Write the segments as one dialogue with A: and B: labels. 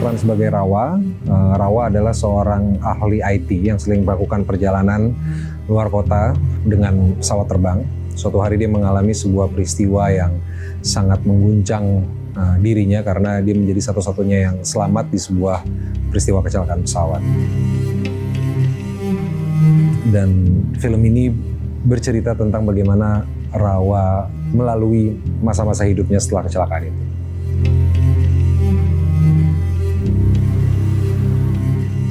A: berperan sebagai Rawa. Rawa adalah seorang ahli IT yang sering melakukan perjalanan luar kota dengan pesawat terbang. Suatu hari dia mengalami sebuah peristiwa yang sangat mengguncang dirinya karena dia menjadi satu-satunya yang selamat di sebuah peristiwa kecelakaan pesawat. Dan film ini bercerita tentang bagaimana Rawa melalui masa-masa hidupnya setelah kecelakaan itu.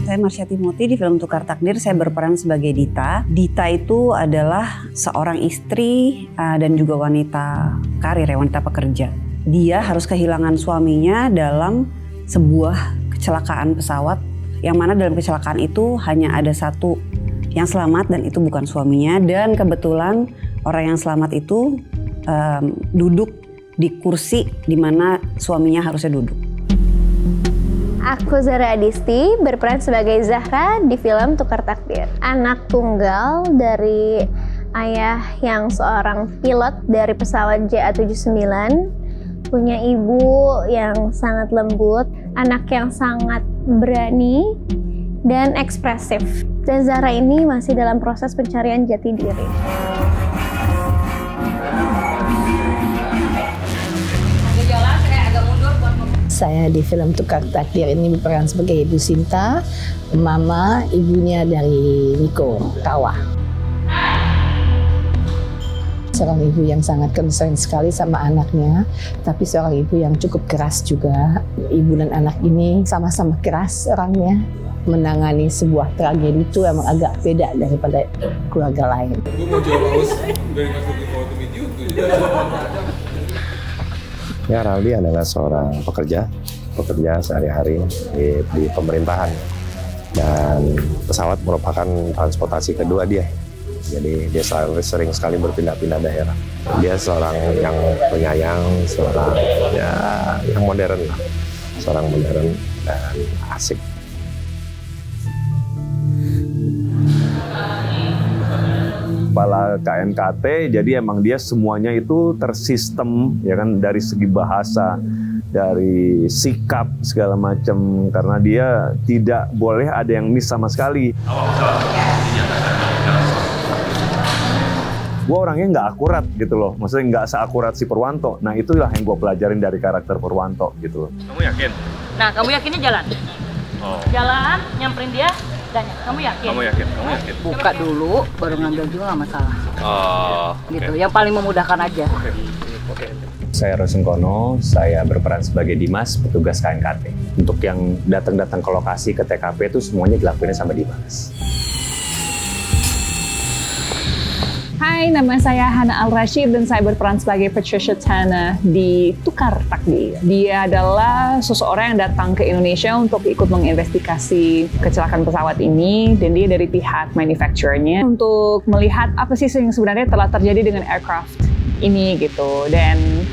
B: Saya Marsha Timothy, di film Tukar Takdir saya berperan sebagai Dita. Dita itu adalah seorang istri dan juga wanita karir, wanita pekerja. Dia harus kehilangan suaminya dalam sebuah kecelakaan pesawat, yang mana dalam kecelakaan itu hanya ada satu yang selamat dan itu bukan suaminya. Dan kebetulan orang yang selamat itu duduk di kursi di mana suaminya harusnya duduk.
C: Aku Zara Adisti, berperan sebagai Zahra di film Tukar Takdir. Anak tunggal dari ayah yang seorang pilot dari pesawat JA79, punya ibu yang sangat lembut, anak yang sangat berani dan ekspresif. Dan Zahra ini masih dalam proses pencarian jati diri.
D: Saya di film Tukar Takdir ini berperan sebagai Ibu Sinta, mama ibunya dari Niko, Rawa. Seorang ibu yang sangat concern sekali sama anaknya, tapi seorang ibu yang cukup keras juga. Ibu dan anak ini sama-sama keras orangnya. Menangani sebuah tragedi itu emang agak beda daripada keluarga lain.
E: Ya, Raldi adalah seorang pekerja sehari-hari di pemerintahan, dan pesawat merupakan transportasi kedua dia. Jadi dia sering sekali berpindah-pindah daerah. Dia seorang yang penyayang, seorang yang modern lah, seorang modern dan asik.
F: Kepala KNKT, jadi emang dia semuanya itu tersistem, ya kan, dari segi bahasa, dari sikap segala macam, karena dia tidak boleh ada yang miss sama sekali. Gue orangnya nggak akurat gitu loh, maksudnya nggak seakurat si Purwanto. Nah itulah yang gue pelajarin dari karakter Purwanto gitu loh.
G: Kamu yakin? Nah kamu yakinnya jalan? Oh. Jalan, nyamperin dia. Kamu yakin? Kamu yakin? Kamu yakin?
B: Buka dulu, baru ngambil juga nggak masalah.
G: Oh,
B: gitu. Okay. Yang paling memudahkan aja.
G: Okay.
H: Saya Rosengkono, saya berperan sebagai Dimas, petugas KNKT. Untuk yang datang-datang ke lokasi, ke TKP itu semuanya dilakuin sama Dimas.
I: Hai, nama saya Hana Al-Rashid dan saya berperan sebagai Patricia Tana di Tukar Takdir. Dia adalah seseorang yang datang ke Indonesia untuk ikut menginvestigasi kecelakaan pesawat ini, dan dia dari pihak manufacturernya untuk melihat apa sih yang sebenarnya telah terjadi dengan aircraft ini gitu. Dan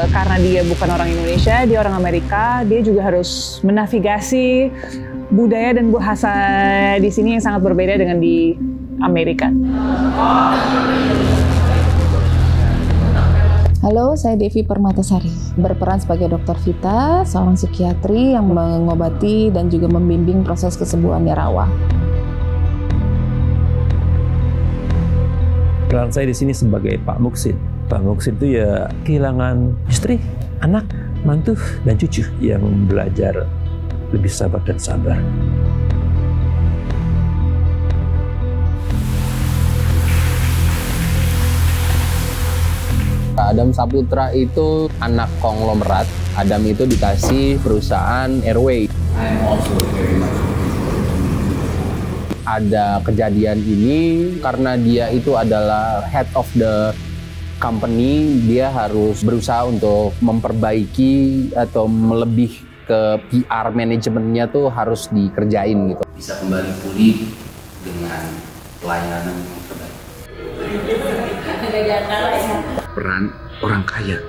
I: karena dia bukan orang Indonesia, dia orang Amerika, dia juga harus menavigasi budaya dan bahasa di sini yang sangat berbeda dengan di Amerika.
J: Halo, saya Devi Permatasari, berperan sebagai Dr. Vita, seorang psikiatri yang mengobati dan juga membimbing proses kesembuhannya Rawa.
K: Peran saya di sini sebagai Pak Muksin. Pak Muksin itu ya kehilangan istri, anak, mantu, dan cucu yang belajar lebih sabar dan sabar.
L: Adam Saputra itu anak konglomerat. Adam itu dikasih perusahaan Airway. Ada kejadian ini karena dia itu adalah head of the company, dia harus berusaha untuk memperbaiki atau melebih ke PR manajemennya tuh harus dikerjain gitu.
M: Bisa kembali pulih dengan pelayanan yang terbaik.
N: Peran orang kaya,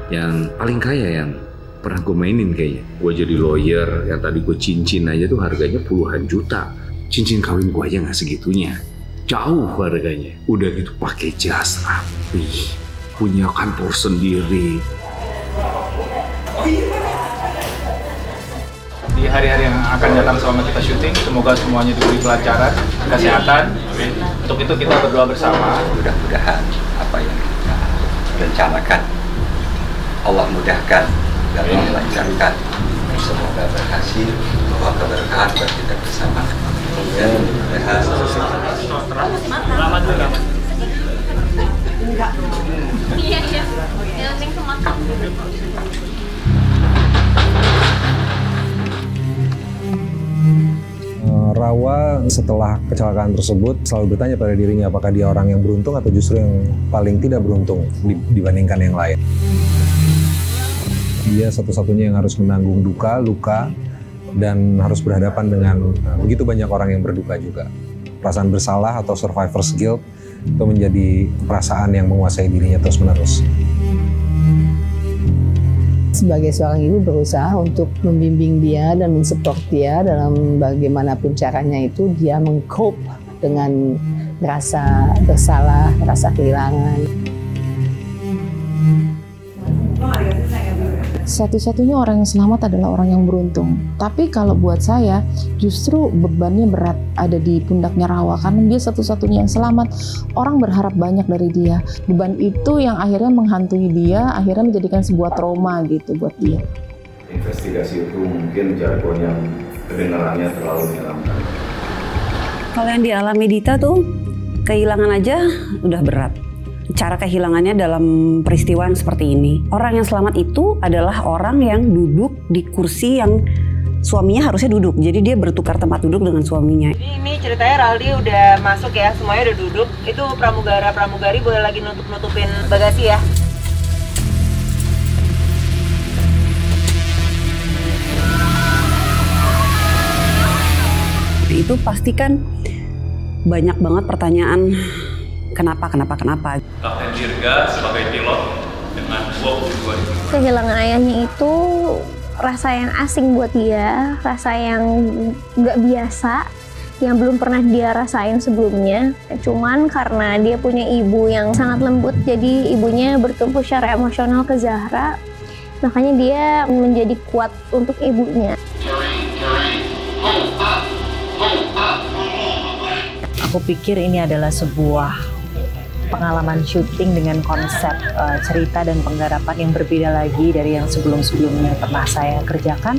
N: yang paling kaya yang pernah gue mainin kayaknya. Gue jadi lawyer, yang tadi gue cincin aja tuh harganya puluhan juta. Cincin kawin gue aja nggak segitunya, jauh harganya. Udah gitu pakai jas rapi, punya kantor sendiri.
O: di hari-hari yang akan datang selama kita syuting. Semoga semuanya diberi kelancaran, kesehatan. Untuk itu kita berdoa bersama.
M: Mudah-mudahan apa yang kita rencanakan Allah mudahkan dan melancarkan. Semoga berhasil, bawa keberkahan buat kita bersama. Dan mudah-mudahan
G: Selamat dulu, selamat. Enggak. Iya. Yang penting semangat.
A: Rawa setelah kecelakaan tersebut selalu bertanya pada dirinya apakah dia orang yang beruntung atau justru yang paling tidak beruntung dibandingkan yang lain. Dia satu-satunya yang harus menanggung duka, luka, dan harus berhadapan dengan begitu banyak orang yang berduka juga. Perasaan bersalah atau survivor's guilt itu menjadi perasaan yang menguasai dirinya terus-menerus.
D: Sebagai seorang ibu berusaha untuk membimbing dia dan mensupport dia dalam bagaimanapun caranya itu dia meng-cope dengan rasa bersalah, rasa kehilangan.
J: Satu-satunya orang yang selamat adalah orang yang beruntung. Tapi kalau buat saya, justru bebannya berat ada di pundaknya Rawa karena dia satu-satunya yang selamat. Orang berharap banyak dari dia. Beban itu yang akhirnya menghantui dia, akhirnya menjadikan sebuah trauma gitu buat dia.
P: Investigasi itu mungkin jargonnya kedengarannya terlalu menyeramkan.
B: Kalau yang dialami Dita tuh kehilangan aja udah berat. Cara kehilangannya dalam peristiwa yang seperti ini. Orang yang selamat itu adalah orang yang duduk di kursi yang suaminya harusnya duduk. Jadi dia bertukar tempat duduk dengan suaminya.
Q: Ini ceritanya Raldi udah masuk ya, semuanya udah duduk. Itu pramugara-pramugari boleh lagi nutupin bagasi ya.
B: Itu pasti kan banyak banget pertanyaan kenapa.
R: Kapten Dirga sebagai pilot dengan 22.
C: Kehilangan ayahnya itu rasa yang asing buat dia, rasa yang nggak biasa, yang belum pernah dia rasain sebelumnya. Cuman karena dia punya ibu yang sangat lembut, jadi ibunya bertumpu secara emosional ke Zahra, makanya dia menjadi kuat untuk ibunya.
S: Aku pikir ini adalah sebuah pengalaman syuting dengan konsep cerita dan penggarapan yang berbeda lagi dari yang sebelum-sebelumnya pernah saya kerjakan.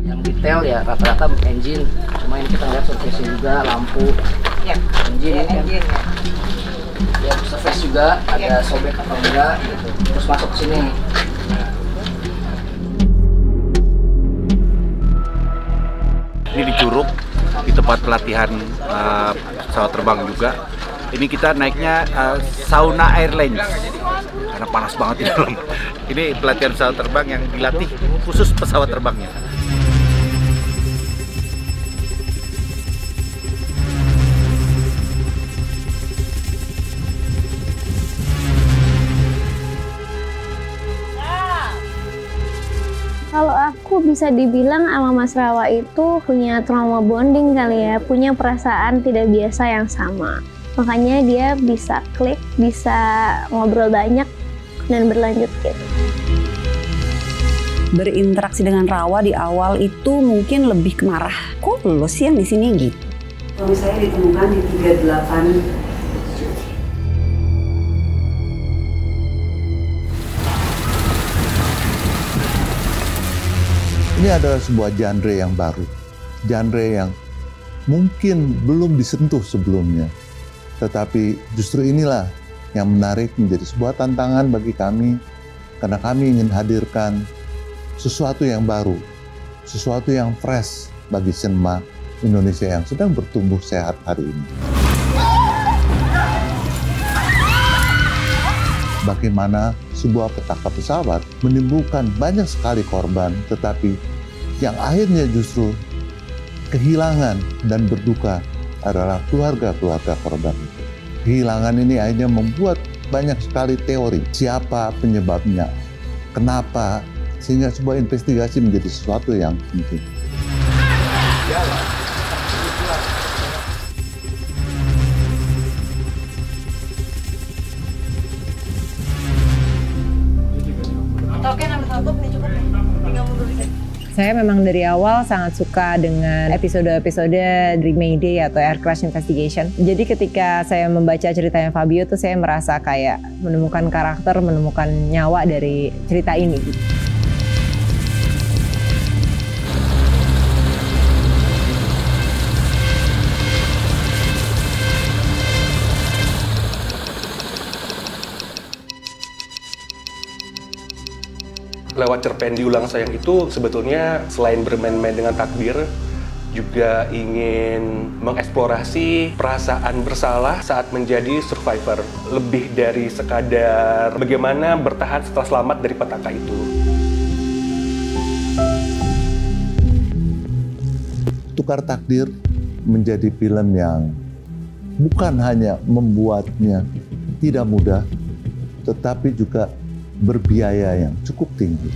T: Yang detail ya rata-rata engine, cuma ini kita lihat surface juga, lampu,
Q: ya,
T: engine,
Q: ya, engine
T: ya. Surface juga ada sobek atau enggak gitu. Terus masuk ke sini.
U: Ini di Curug, di tempat pelatihan pesawat terbang juga. Ini kita naiknya Sauna Airlines karena panas banget di dalam. Ini pelatihan pesawat terbang yang dilatih khusus pesawat terbangnya.
C: Kalau aku bisa dibilang sama Mas Rawa itu punya trauma bonding kali ya, punya perasaan tidak biasa yang sama. Makanya dia bisa klik, bisa ngobrol banyak, dan berlanjut gitu.
B: Berinteraksi dengan Rawa di awal itu mungkin lebih ke marah. Kok lo sih yang di sini gitu? Kalau misalnya ditemukan di 38.
V: Ini adalah sebuah genre yang baru, genre yang mungkin belum disentuh sebelumnya. Tetapi justru inilah yang menarik menjadi sebuah tantangan bagi kami, karena kami ingin hadirkan sesuatu yang baru, sesuatu yang fresh bagi sinema Indonesia yang sedang bertumbuh sehat hari ini. Bagaimana sebuah petaka pesawat menimbulkan banyak sekali korban, tetapi yang akhirnya justru kehilangan dan berduka adalah keluarga-keluarga korban itu. Kehilangan ini akhirnya membuat banyak sekali teori. Siapa penyebabnya? Kenapa? Sehingga sebuah investigasi menjadi sesuatu yang penting.
Q: Oke, ambil satu, ini cukup nih. Tinggal mundur dikit.
E: Saya memang dari awal sangat suka dengan episode-episode dari Mayday atau Air Crash Investigation. Jadi ketika saya membaca ceritanya Fabio tuh saya merasa kayak menemukan karakter, menemukan nyawa dari cerita ini.
F: Lewat cerpen Diulang Sayang itu sebetulnya selain bermain-main dengan takdir, juga ingin mengeksplorasi perasaan bersalah saat menjadi survivor. Lebih dari sekadar bagaimana bertahan setelah selamat dari petaka itu.
V: Tukar Takdir menjadi film yang bukan hanya membuatnya tidak mudah, tetapi juga berbiaya yang cukup tinggi.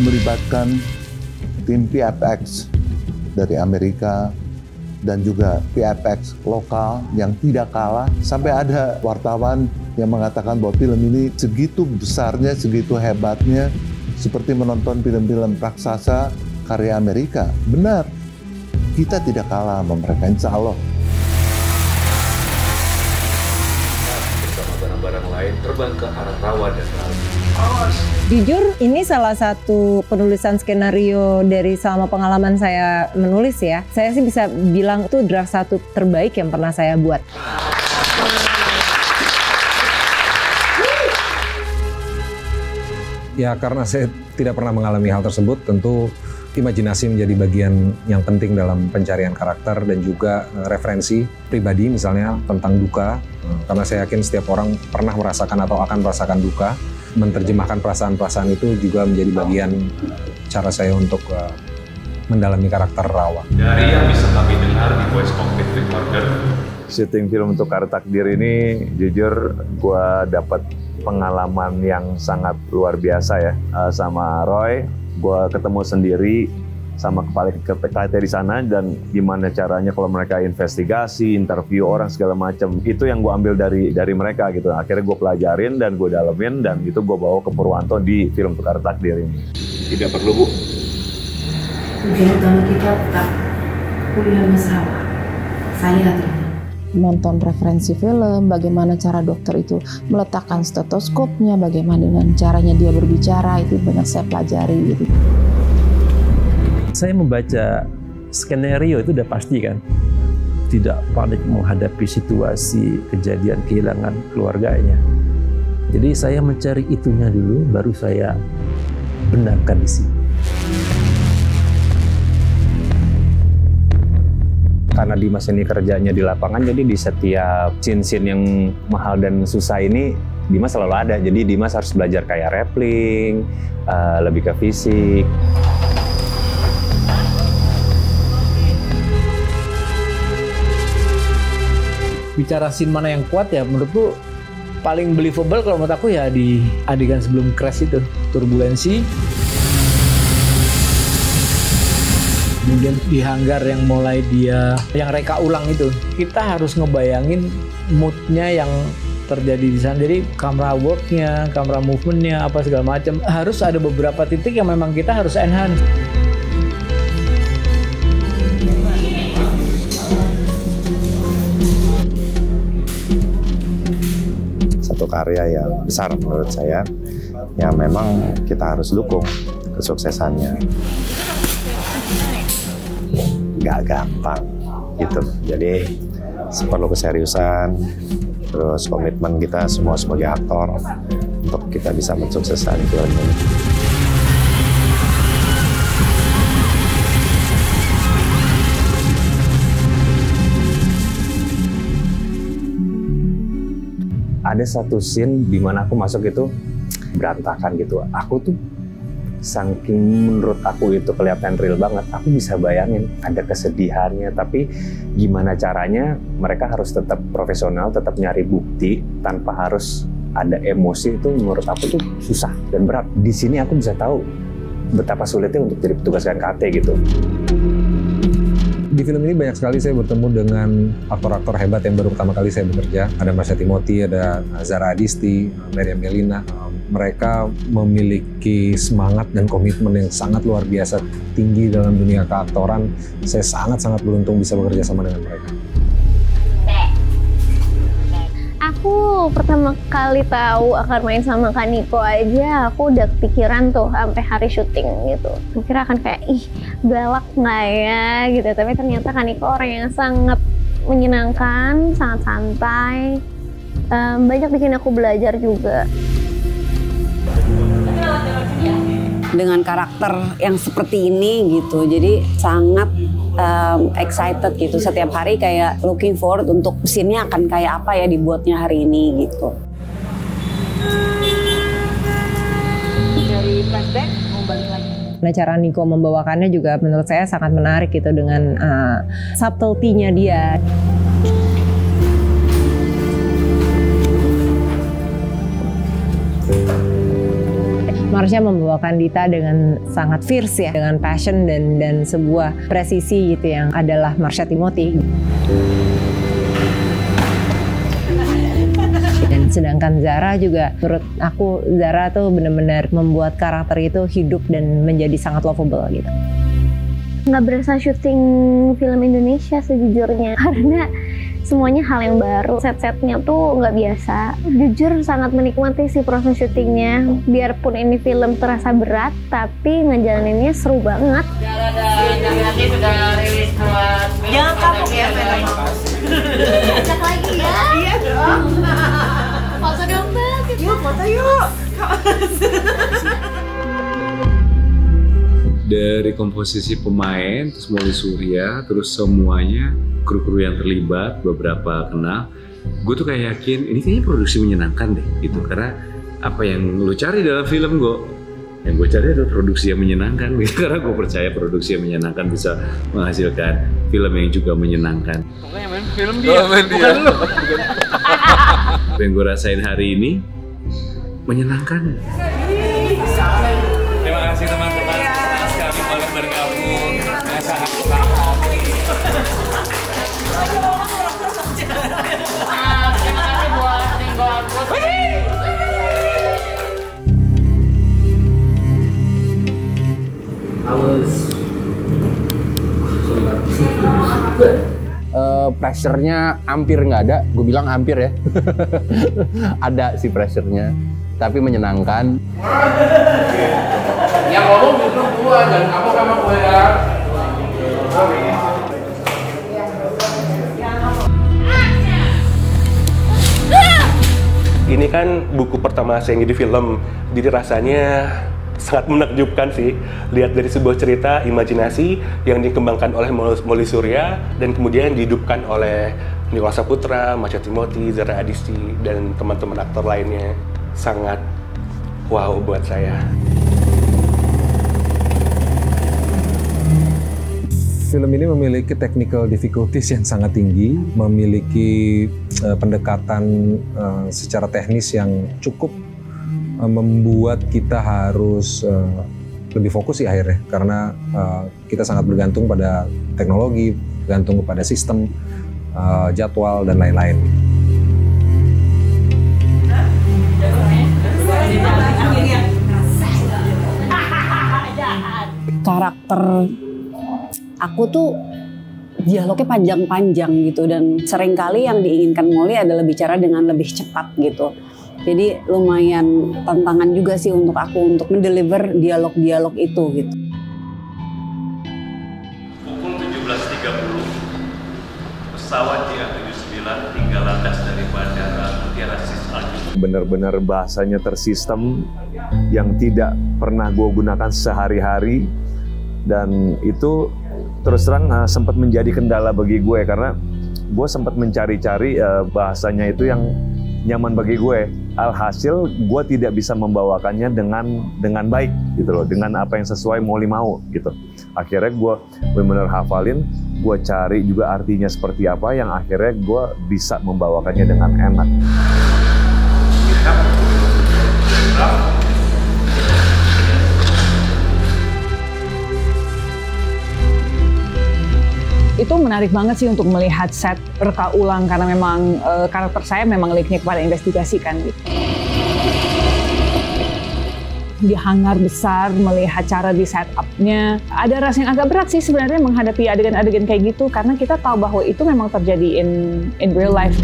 V: Melibatkan tim VFX dari Amerika dan juga VFX lokal yang tidak kalah. Sampai ada wartawan yang mengatakan bahwa film ini segitu besarnya, segitu hebatnya, seperti menonton film-film raksasa karya Amerika. Benar, kita tidak kalah sama mereka, insya Allah.
N: Barang lain terbang ke arah rawa dan laut.
E: Jujur, ini salah satu penulisan skenario dari selama pengalaman saya menulis ya. Saya sih bisa bilang itu draft 1 terbaik yang pernah saya buat.
A: Ya karena saya tidak pernah mengalami hal tersebut, tentu imajinasi menjadi bagian yang penting dalam pencarian karakter dan juga referensi pribadi misalnya tentang duka. Karena saya yakin setiap orang pernah merasakan atau akan merasakan duka. Menerjemahkan perasaan-perasaan itu juga menjadi bagian cara saya untuk mendalami karakter Rawa.
R: Dari yang bisa kami dengar di Voice Cockpit Recorder,
H: syuting film Tukar Takdir ini jujur gue dapat pengalaman yang sangat luar biasa ya sama Roy. Gue ketemu sendiri sama kepala KPKT di sana dan gimana caranya kalau mereka investigasi, interview orang segala macam. Itu yang gue ambil dari mereka gitu. Akhirnya gue pelajarin dan gue dalemin dan itu gue bawa ke Purwanto di film Tukar Takdir ini.
N: Tidak perlu, Bu.
J: Tujuan utama kita tetap kuliah masalah. Saya nonton referensi film, bagaimana cara dokter itu meletakkan stetoskopnya, bagaimana dengan caranya dia berbicara, itu banyak saya pelajari gitu.
K: Saya membaca skenario itu udah pasti kan, tidak panik menghadapi situasi kejadian kehilangan keluarganya. Jadi saya mencari itunya dulu, baru saya benarkan di sini.
H: Karena Dimas ini kerjanya di lapangan, jadi di setiap scene-scene yang mahal dan susah ini Dimas selalu ada. Jadi Dimas harus belajar kayak rappling, lebih ke fisik.
W: Bicara scene mana yang kuat ya, menurutku paling believable kalau menurut aku ya di adegan sebelum crash itu, turbulensi. Kemudian di hanggar yang mulai dia, yang reka ulang itu, kita harus ngebayangin moodnya yang terjadi di sana. Jadi kamera worknya, kamera movementnya, apa segala macam, harus ada beberapa titik yang memang kita harus enhance.
X: Satu karya yang besar menurut saya, yang memang kita harus dukung kesuksesannya. Nggak gampang gitu, jadi perlu keseriusan, terus komitmen kita semua sebagai aktor untuk kita bisa mensukseskan film ini.
H: Ada satu scene di mana aku masuk itu berantakan gitu. Aku tuh saking menurut aku itu kelihatan real banget. Aku bisa bayangin ada kesedihannya, tapi gimana caranya mereka harus tetap profesional, tetap nyari bukti tanpa harus ada emosi. Itu menurut aku tuh susah dan berat. Di sini aku bisa tahu betapa sulitnya untuk jadi petugas KNKT gitu.
A: Di film ini banyak sekali saya bertemu dengan aktor-aktor hebat yang baru pertama kali saya bekerja. Ada Marsha Timothy, ada Zara Adisti, Meriam Melina. mereka memiliki semangat dan komitmen yang sangat luar biasa tinggi dalam dunia keaktoran. Saya sangat-sangat beruntung bisa bekerja sama dengan mereka.
C: Aku pertama kali tahu akan main sama Kak Niko aja, aku udah kepikiran tuh sampai hari syuting gitu. Kira akan kayak, ih galak nggak ya gitu. Tapi ternyata Kak Niko orang yang sangat menyenangkan, sangat santai. Banyak bikin aku belajar juga.
B: Dengan karakter yang seperti ini gitu, jadi sangat excited gitu. Setiap hari kayak looking forward untuk scene-nya akan kayak apa ya dibuatnya hari ini gitu.
S: Dari flashback mau balik lagi.
E: Nah, cara Niko membawakannya juga menurut saya sangat menarik gitu dengan subtlety-nya dia. Marsha membawakan Dita dengan sangat fierce ya, dengan passion dan sebuah presisi gitu yang adalah Marsha Timothy. Dan sedangkan Zara juga, menurut aku Zara tuh benar-benar membuat karakter itu hidup dan menjadi sangat lovable gitu.
C: Nggak berasa syuting film Indonesia sejujurnya, karena semuanya hal yang baru. Set-setnya tuh nggak biasa. Jujur sangat menikmati sih proses syutingnya. Biarpun ini film terasa berat, tapi ngejalaninnya seru banget.
G: Nanti sudah rilis buat. Jangan kapok ya, ajak lagi ya. Iya dong. Foto dong, Mbak. Yuk, foto yuk.
N: Dari komposisi pemain, terus Molly Surya, terus semuanya, kru-kru yang terlibat, beberapa kenal, gue tuh kayak yakin ini kayaknya produksi menyenangkan deh gitu. Karena apa yang lu cari dalam film yang gue cari adalah produksi yang menyenangkan gitu. Karena gue percaya produksi yang menyenangkan bisa menghasilkan film yang juga menyenangkan.
R: Pokoknya main film dia, bukan lu.
N: Apa yang gue rasain hari ini menyenangkan.
R: Terima kasih teman-teman. Bergabung, sangat terima kasih buat tinggal
I: pressure-nya hampir nggak ada, gue bilang hampir ya. Ada sih pressure-nya, tapi menyenangkan.
R: Yang ngomong justru gue dan kamu sama gue ya.
F: Ini kan buku pertama saya yang di film, jadi rasanya sangat menakjubkan sih. Lihat dari sebuah cerita imajinasi yang dikembangkan oleh Molly Surya dan kemudian dihidupkan oleh Nicholas Saputra, Marsha Timothy, Zara Adisti, dan teman-teman aktor lainnya. Sangat wow buat saya.
A: Film ini memiliki technical difficulties yang sangat tinggi, memiliki pendekatan secara teknis yang cukup membuat kita harus lebih fokus sih akhirnya, karena kita sangat bergantung pada teknologi, bergantung kepada sistem, jadwal, dan lain-lain.
B: Karakter aku tuh dialognya panjang-panjang gitu, dan seringkali yang diinginkan Molly adalah bicara dengan lebih cepat gitu. Jadi lumayan tantangan juga sih untuk aku untuk mendeliver dialog-dialog itu gitu.
R: Pukul 17.30, pesawat JA79 tinggal landas dari Bandara Mutiara Sis Al-Jufri.
X: Benar-benar bahasanya tersistem yang tidak pernah gue gunakan sehari-hari, dan itu terus terang sempat menjadi kendala bagi gue karena gue sempat mencari-cari bahasanya itu yang nyaman bagi gue. Alhasil gue tidak bisa membawakannya dengan baik gitu loh, dengan apa yang sesuai Molly mau gitu. Akhirnya gue benar-benar hafalin, gue cari juga artinya seperti apa yang akhirnya gue bisa membawakannya dengan enak.
L: Itu menarik banget sih untuk melihat set reka ulang, karena memang karakter saya memang linknya kepada investigasi kan gitu. di hangar besar, melihat cara di setup-nya. Ada rasa yang agak berat sih sebenarnya menghadapi adegan-adegan kayak gitu, karena kita tahu bahwa itu memang terjadi in real life.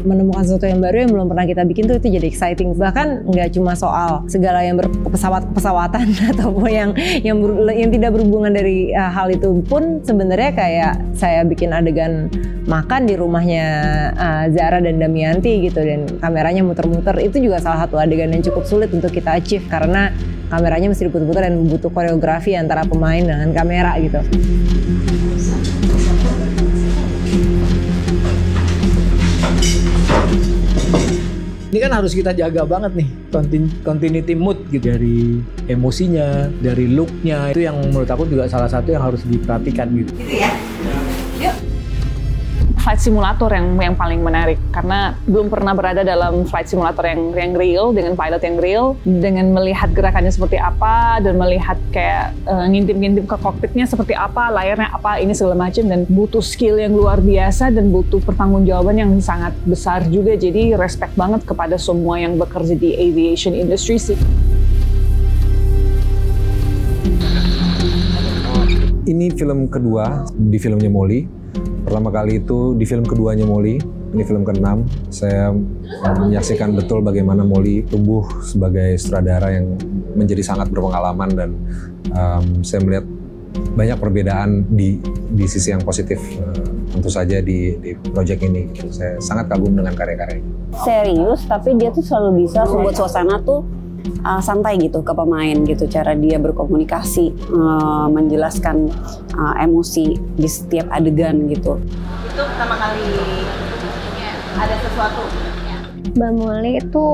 E: Menemukan sesuatu yang baru yang belum pernah kita bikin tuh itu jadi exciting. Bahkan nggak cuma soal segala yang pesawatan ataupun yang tidak berhubungan dari hal itu pun sebenarnya kayak saya bikin adegan makan di rumahnya Zara dan Damianti gitu, dan kameranya muter-muter, itu juga salah satu adegan yang cukup sulit untuk kita achieve karena kameranya mesti diputar-putar dan butuh koreografi antara pemain dengan kamera gitu.
W: Ini kan harus kita jaga banget nih, continuity mood gitu, dari emosinya, dari looknya, itu yang menurut aku juga salah satu yang harus diperhatikan gitu.
L: Gitu ya. Yuk. Flight simulator yang paling menarik karena belum pernah berada dalam flight simulator yang real, dengan pilot yang real, dengan melihat gerakannya seperti apa dan melihat kayak ngintip-ngintip ke kokpitnya seperti apa, layarnya apa, ini segala macam, dan butuh skill yang luar biasa dan butuh pertanggungjawaban yang sangat besar juga. Jadi respect banget kepada semua yang bekerja di aviation industry sih.
A: Ini film kedua di filmnya Molly. Pertama kali itu di film keduanya Molly, ini film ke-6. Saya menyaksikan betul bagaimana Molly tumbuh sebagai sutradara yang menjadi sangat berpengalaman, dan saya melihat banyak perbedaan di sisi yang positif tentu saja di proyek ini. Saya sangat kagum dengan karya-karyanya.
B: Serius, tapi dia tuh selalu bisa membuat suasana tuh santai gitu ke pemain gitu, cara dia berkomunikasi, menjelaskan emosi di setiap adegan gitu.
Q: Itu pertama kali ada sesuatu.
C: Mbak Molly itu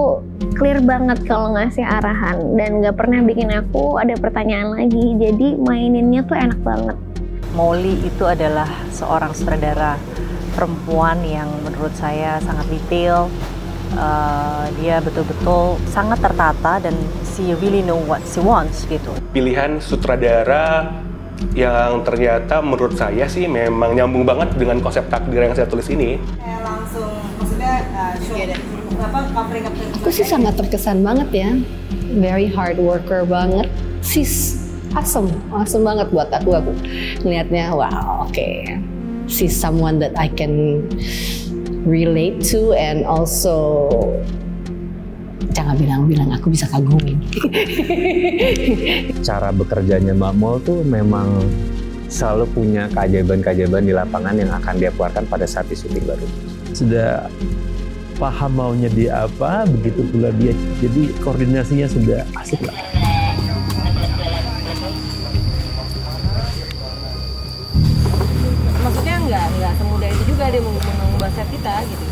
C: clear banget kalau ngasih arahan dan nggak pernah bikin aku ada pertanyaan lagi. Jadi maininnya tuh enak banget.
S: Molly itu adalah seorang sutradara perempuan yang menurut saya sangat detail. Dia betul-betul sangat tertata dan she really know what she wants gitu.
F: Pilihan sutradara yang ternyata menurut saya sih memang nyambung banget dengan konsep takdir yang saya tulis ini.
Q: Langsung maksudnya covering.
D: Aku sih sangat terkesan banget ya, very hard worker banget. She's awesome banget buat aku ngelihatnya. Wow, okay. She's someone that I can relate to, and also jangan bilang aku bisa kagumin.
H: Cara bekerjanya Mbak Mol tuh memang selalu punya keajaiban-keajaiban di lapangan yang akan dia keluarkan pada saat di syuting baru.
K: Sudah paham maunya dia apa, begitu pula dia. Jadi koordinasinya sudah asik lah.
Q: Maksudnya nggak semudah itu juga dia mengubah set kita gitu.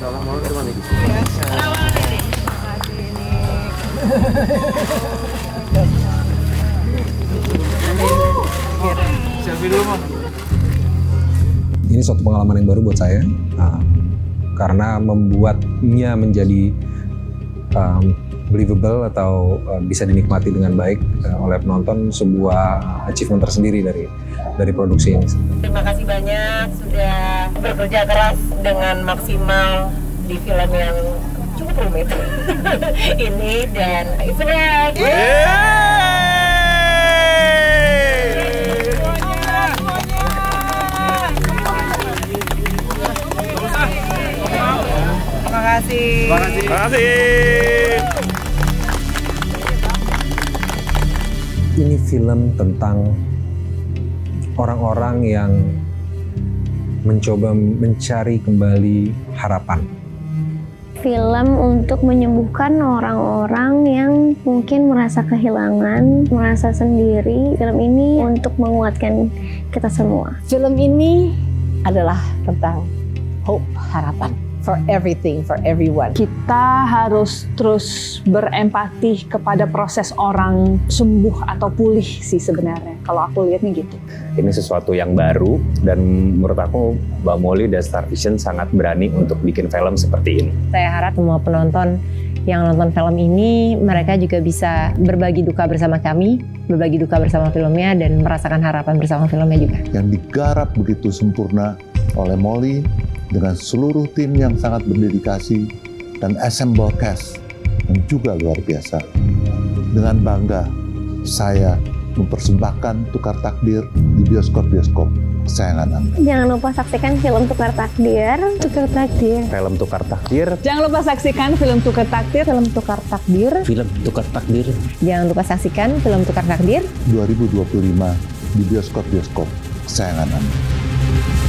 X: Salam mau dari mana gitu?
R: Selfie dulu Mas.
A: Ini suatu pengalaman yang baru buat saya, karena membuatnya menjadi believable atau bisa dinikmati dengan baik oleh penonton, sebuah achievement tersendiri dari produksi ini.
Q: Terima kasih banyak sudah bekerja keras dengan maksimal di film yang cukup rumit ini, dan it's right. Terima kasih.
R: Terima kasih.
A: Ini film tentang orang-orang yang mencoba mencari kembali harapan.
C: Film untuk menyembuhkan orang-orang yang mungkin merasa kehilangan, merasa sendiri. Film ini untuk menguatkan kita semua.
D: Film ini adalah tentang hope, harapan.
E: for everything, for everyone.
L: Kita harus terus berempati kepada proses orang sembuh atau pulih sih sebenarnya. Kalau aku lihatnya gitu.
H: Ini sesuatu yang baru dan menurut aku Mbak Molly dan Star Vision sangat berani untuk bikin film seperti ini.
E: Saya harap semua penonton yang nonton film ini, mereka juga bisa berbagi duka bersama kami, berbagi duka bersama filmnya, dan merasakan harapan bersama filmnya juga.
V: Yang digarap begitu sempurna oleh Molly dengan seluruh tim yang sangat berdedikasi dan assemble cast yang juga luar biasa. Dengan bangga, saya mempersembahkan Tukar Takdir di bioskop-bioskop kesayangan Anda.
C: Jangan lupa saksikan film Tukar Takdir.
J: Tukar Takdir.
H: Film Tukar Takdir.
L: Jangan lupa saksikan film Tukar Takdir.
J: Film Tukar Takdir.
K: Film Tukar Takdir.
E: Jangan lupa saksikan film Tukar Takdir
V: 2025 di bioskop-bioskop kesayangan Anda.